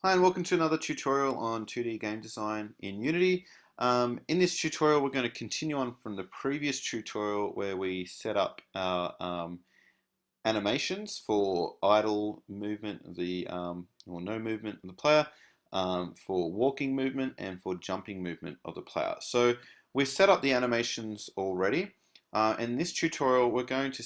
Hi and welcome to another tutorial on 2D game design in Unity. In this tutorial we're going to continue on from the previous tutorial where we set up our animations for idle movement of the or no movement of the player, for walking movement and for jumping movement of the player. So we've set up the animations already. In this tutorial we're going to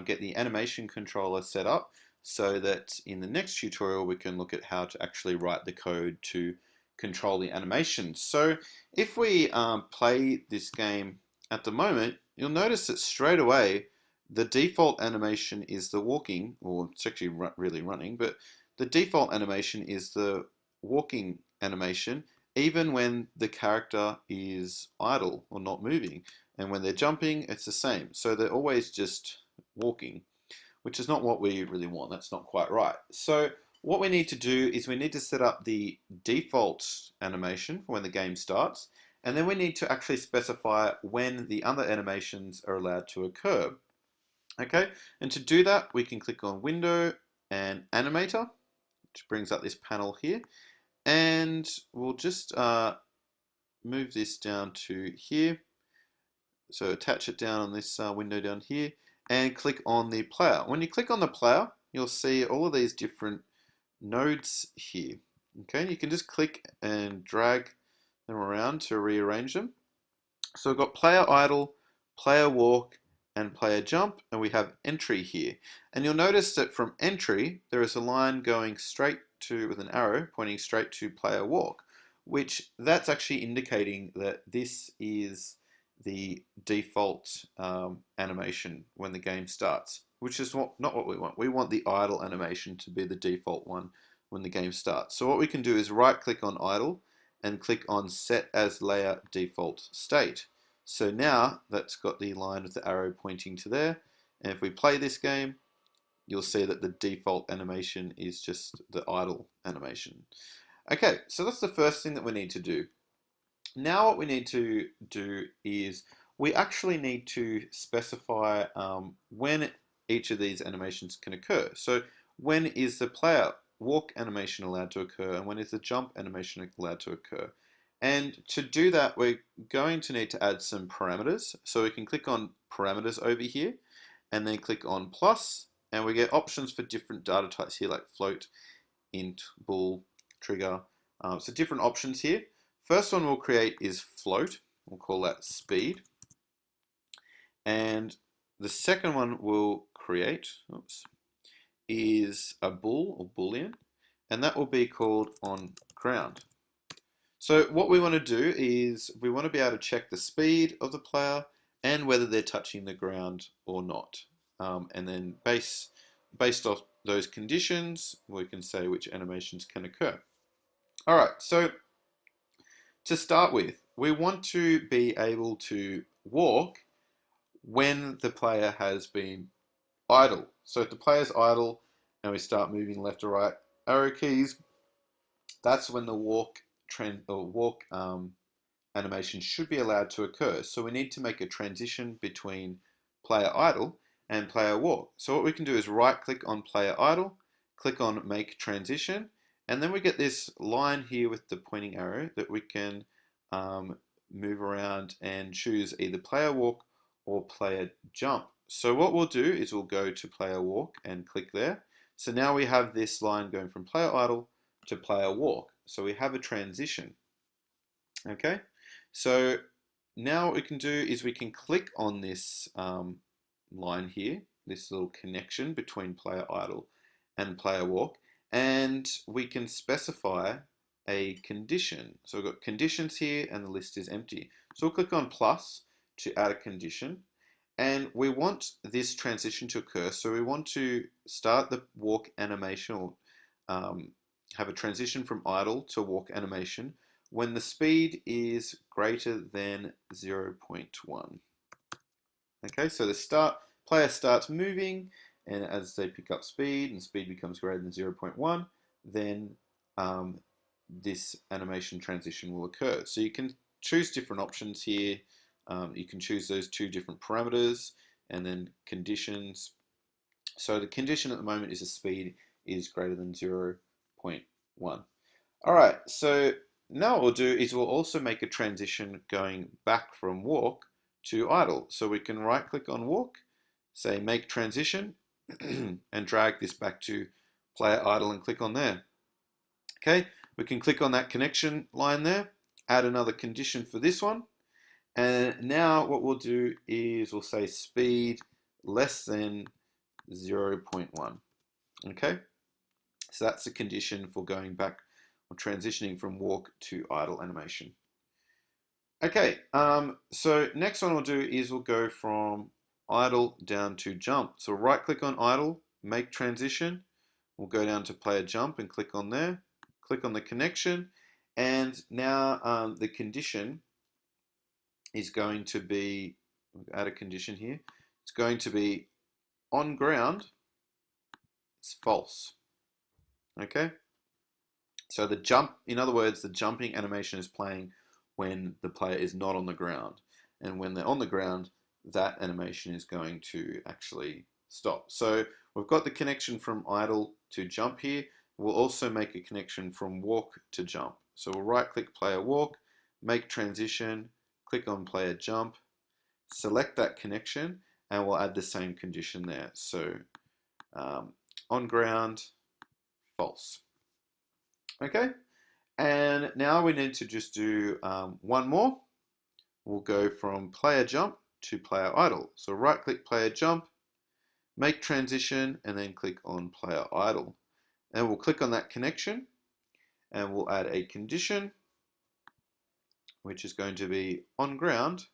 get the animation controller set up so that in the next tutorial we can look at how to actually write the code to control the animations. So if we play this game at the moment, you'll notice that straight away the default animation is the walking, or it's actually really running, but the default animation is the walking animation even when the character is idle or not moving. And when they're jumping, it's the same. So they're always just walking, which is not what we really want. That's not quite right. So what we need to do is we need to set up the default animation for when the game starts, and then we need to actually specify when the other animations are allowed to occur. Okay, and to do that, we can click on Window and Animator, which brings up this panel here, and we'll just move this down to here. So attach it down on this window down here, and click on the player. When you click on the player, you'll see all of these different nodes here. Okay, and you can just click and drag them around to rearrange them. So we've got player idle, player walk, and player jump, and we have entry here. And you'll notice that from entry, there is a line going straight to, with an arrow pointing straight to player walk, which that's actually indicating that this is the default animation when the game starts, which is not what we want. We want the idle animation to be the default one when the game starts. So what we can do is right click on idle and click on set as layer default state. So now that's got the line with the arrow pointing to there. And if we play this game, you'll see that the default animation is just the idle animation. Okay, so that's the first thing that we need to do. Now what we need to do is we actually need to specify when each of these animations can occur. So when is the player walk animation allowed to occur, and when is the jump animation allowed to occur? And to do that, we're going to need to add some parameters. So we can click on parameters over here and then click on plus, and we get options for different data types here like float, int, bool, trigger. So different options here. First one we'll create is float. We'll call that speed. And the second one we'll create is a bool or boolean, and that will be called on ground. So what we want to do is we want to be able to check the speed of the player and whether they're touching the ground or not. And then based off those conditions, we can say which animations can occur. All right, so to start with, we want to be able to walk when the player has been idle. So if the player's idle and we start moving left or right arrow keys, that's when the walk trend or walk animation should be allowed to occur. So we need to make a transition between player idle and player walk. So what we can do is right click on player idle, click on make transition, and then we get this line here with the pointing arrow that we can move around and choose either player walk or player jump. So what we'll do is we'll go to player walk and click there. So now we have this line going from player idle to player walk. So we have a transition. Okay, so now what we can do is we can click on this line here, this little connection between player idle and player walk, and we can specify a condition. So we've got conditions here and the list is empty. So we'll click on plus to add a condition, and we want this transition to occur. So we want to start the walk animation, or have a transition from idle to walk animation when the speed is greater than 0.1. Okay, so the player starts moving, and as they pick up speed and speed becomes greater than 0.1, then this animation transition will occur. So you can choose different options here. You can choose those two different parameters and then conditions. So the condition at the moment is the speed is greater than 0.1. All right, so now what we'll do is we'll also make a transition going back from walk to idle. So we can right click on walk, say make transition, and drag this back to player idle and click on there. Okay, we can click on that connection line there, add another condition for this one, and now what we'll do is we'll say speed less than 0.1. Okay, so that's the condition for going back or transitioning from walk to idle animation. Okay, so next one we'll do is we'll go from idle down to jump. So right click on idle, make transition. We'll go down to player jump and click on there. Click on the connection, and now the condition is going to be, add a condition here. It's going to be on ground. It's false. Okay. So the jump, in other words, the jumping animation is playing when the player is not on the ground. And when they're on the ground, that animation is going to actually stop. So we've got the connection from idle to jump here. We'll also make a connection from walk to jump. So we'll right click player walk, make transition, click on player jump, select that connection, and we'll add the same condition there. So on ground, false. Okay, and now we need to just do one more. We'll go from player jump to player idle. So right click player jump, make transition, and then click on player idle. And we'll click on that connection and we'll add a condition, which is going to be on ground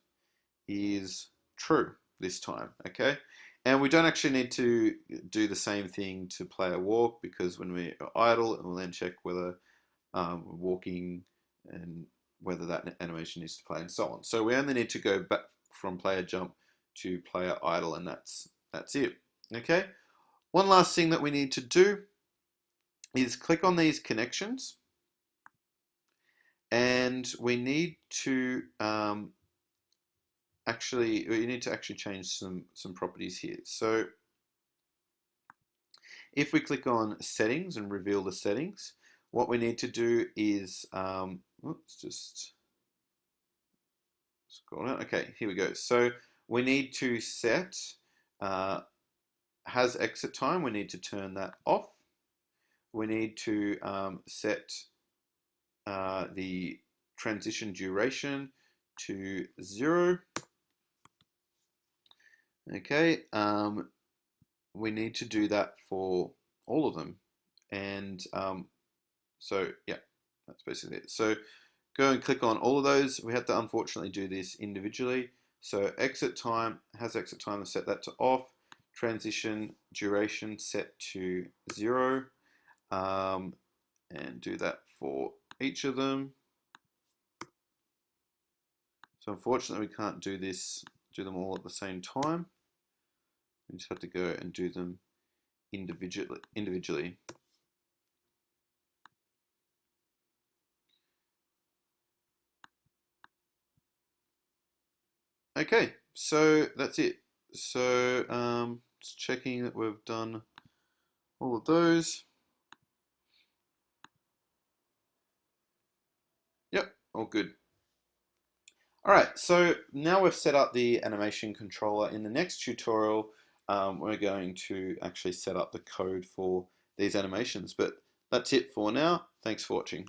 is true this time, okay? And we don't actually need to do the same thing to player walk, because when we are idle, it will then check whether walking and whether that animation needs to play and so on. So we only need to go back from player jump to player idle, and that's it. Okay. One last thing that we need to do is click on these connections, and we need to actually change some properties here. So if we click on settings and reveal the settings, what we need to do is let's just scroll down. Okay, here we go. So we need to set has exit time. We need to turn that off. We need to set the transition duration to 0. Okay, we need to do that for all of them, and so yeah, that's basically it. So go and click on all of those. We have to unfortunately do this individually. So exit time, has exit time, and set that to off. Transition duration set to 0, and do that for each of them. So unfortunately we can't do them all at the same time. We just have to go and do them individually. Okay, so that's it. So just checking that we've done all of those. Yep, all good. All right, so now we've set up the animation controller. In the next tutorial, we're going to actually set up the code for these animations. But that's it for now. Thanks for watching.